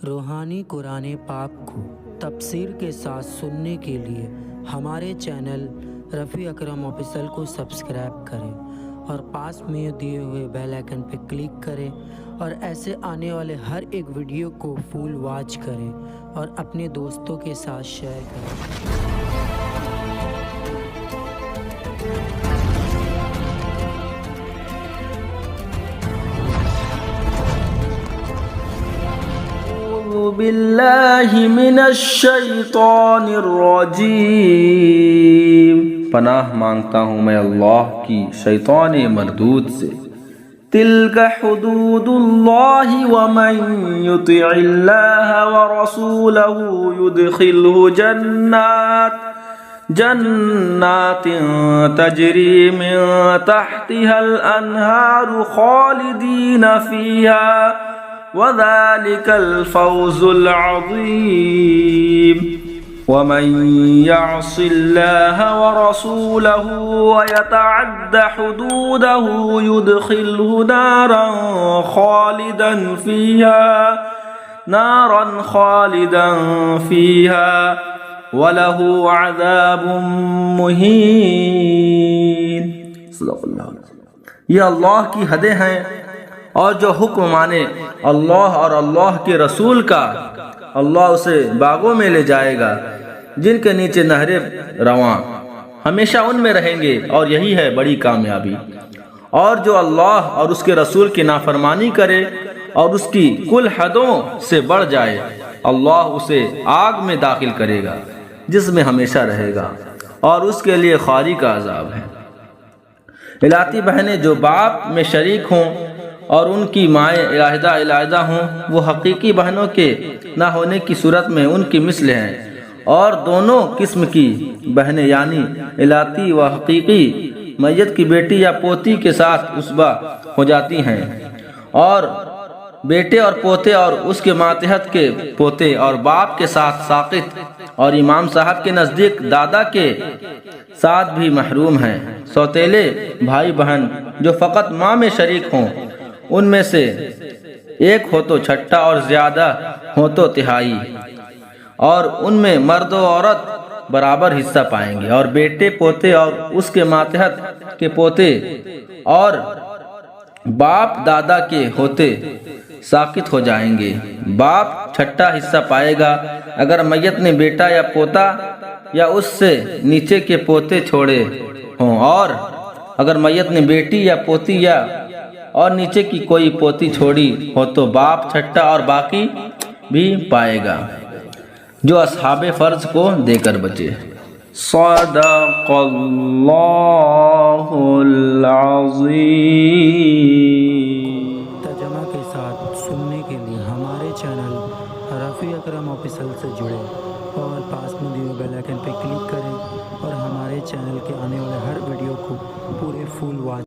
روحانی قرآن پاک کو تفسیر کے ساتھ سننے کے لیے ہمارے چینل رفیع اکرم آفیشل کو سبسکرائب کریں اور پاس میں دیے ہوئے بیل آئیکن پہ کلک کریں اور ایسے آنے والے ہر ایک ویڈیو کو فل واچ کریں اور اپنے دوستوں کے ساتھ شیئر کریں۔ أعوذ باللہ من الشیطان الرجیم، پناہ مانگتا ہوں میں اللہ کی شیطان مردود سے۔ تلک حدود اللہ ومن یطع اللہ ورسولہ یدخلہ جنات تجری من تحتها الانہار خالدین فیہا وذلك الفوز العظيم۔ ومن يعص الله ورسوله ويتعد حدوده يدخله نارا خالدا فيها وله عذاب مهين۔ صدق اللہ۔ یہ اللہ کی حدیں ہیں، اور جو حکم مانے اللہ اور اللہ کے رسول کا، اللہ اسے باغوں میں لے جائے گا جن کے نیچے نہریں رواں، ہمیشہ ان میں رہیں گے، اور یہی ہے بڑی کامیابی۔ اور جو اللہ اور اس کے رسول کی نافرمانی کرے اور اس کی کل حدوں سے بڑھ جائے، اللہ اسے آگ میں داخل کرے گا جس میں ہمیشہ رہے گا، اور اس کے لیے خواری کا عذاب ہے۔ الاتی بہنیں جو باپ میں شریک ہوں اور ان کی مائیں علیحدہ ہوں، وہ حقیقی بہنوں کے نہ ہونے کی صورت میں ان کی مثل ہیں، اور دونوں قسم کی بہنیں یعنی الاتی و حقیقی میت کی بیٹی یا پوتی کے ساتھ عصبہ ہو جاتی ہیں، اور بیٹے اور پوتے اور اس کے ماتحت کے پوتے اور باپ کے ساتھ ساقط اور امام صاحب کے نزدیک دادا کے ساتھ بھی محروم ہیں۔ سوتیلے بھائی بہن جو فقط ماں میں شریک ہوں، ان میں سے ایک ہو تو چھٹا اور زیادہ ہو تو تہائی، اور ان میں مرد و عورت برابر حصہ پائیں گے، اور بیٹے پوتے اور اس کے ماتحت کے پوتے اور باپ دادا کے ہوتے ساقط ہو جائیں گے۔ باپ چھٹا حصہ پائے گا اگر میت نے بیٹا یا پوتا یا اس سے نیچے کے پوتے چھوڑے ہوں، اور اگر میت نے بیٹی یا پوتی یا اور نیچے کی کوئی پوتی چھوڑی ہو تو باپ چھٹا اور باقی بھی پائے گا، جو اصحاب فرض کو دے کر بچے۔ صدق اللہ العظیم۔ ترجمہ کے ساتھ سننے کے لیے ہمارے چینل رفیع اکرم آفیشل سے جڑیں اور پاس میں دیے بیل آئیکن پہ کلک کریں اور ہمارے چینل کے آنے والے ہر ویڈیو کو پورے فل واچ